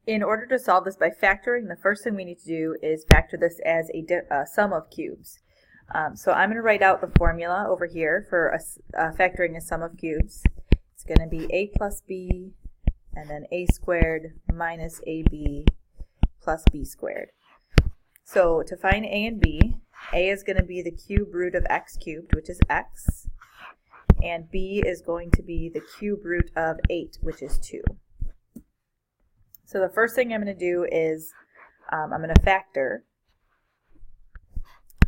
In order to solve this by factoring, the first thing we need to do is factor this as a sum of cubes. So I'm going to write out the formula over here for factoring a sum of cubes. It's going to be a plus b and then a squared minus ab plus b squared. So to find a and b, a is going to be the cube root of x cubed, which is x, and b is going to be the cube root of 8, which is 2. So the first thing I'm going to do is I'm going to factor.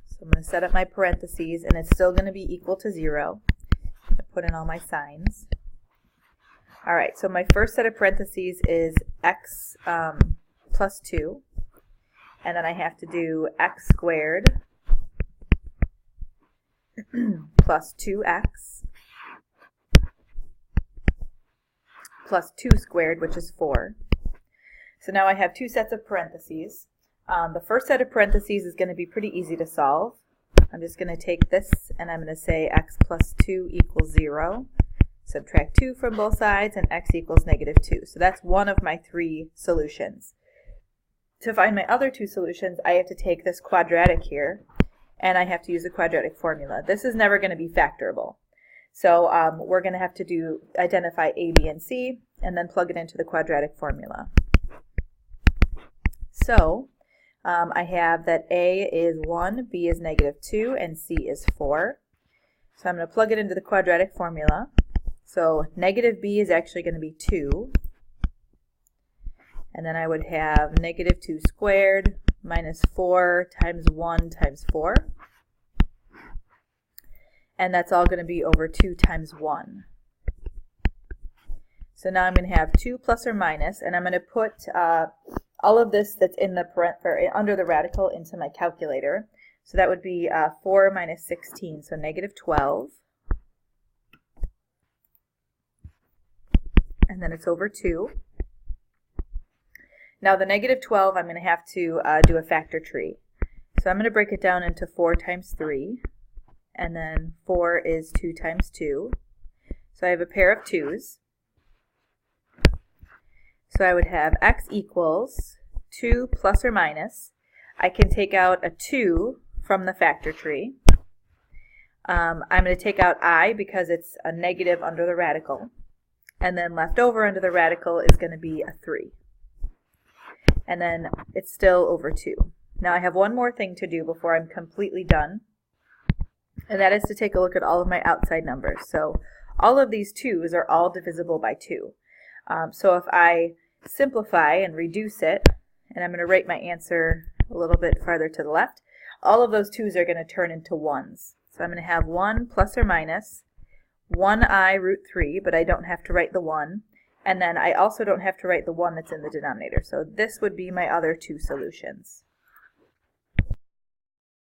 So I'm going to set up my parentheses, and it's still going to be equal to 0. I'm going to put in all my signs. All right, so my first set of parentheses is x plus 2, and then I have to do x squared plus 2x plus 2 squared, which is 4. So now I have two sets of parentheses. The first set of parentheses is going to be pretty easy to solve. I'm just going to take this and I'm going to say x plus 2 equals 0. Subtract 2 from both sides and x equals negative 2. So that's one of my 3 solutions. To find my other 2 solutions, I have to take this quadratic here and I have to use the quadratic formula. This is never going to be factorable. So we're going to have to identify a, b, and c and then plug it into the quadratic formula. So I have that a is 1, b is negative 2, and c is 4. So I'm going to plug it into the quadratic formula. So negative b is actually going to be 2. And then I would have negative 2 squared minus 4 times 1 times 4. And that's all going to be over 2 times 1. So now I'm going to have 2 plus or minus, and I'm going to put all of this that's in the under the radical into my calculator. So that would be 4 minus 16, so negative 12. And then it's over 2. Now the negative 12, I'm going to have to do a factor tree. So I'm going to break it down into 4 times 3. And then 4 is 2 times 2. So I have a pair of 2's. So I would have x equals 2 plus or minus. I can take out a 2 from the factor tree. I'm going to take out I because it's a negative under the radical. And then left over under the radical is going to be a 3. And then it's still over 2. Now I have one more thing to do before I'm completely done. And that is to take a look at all of my outside numbers. So all of these 2's are all divisible by 2. So if I simplify and reduce it, and I'm going to write my answer a little bit farther to the left, all of those 2's are going to turn into 1's. So I'm going to have 1 plus or minus 1i root 3, but I don't have to write the 1. And then I also don't have to write the 1 that's in the denominator. So this would be my other 2 solutions.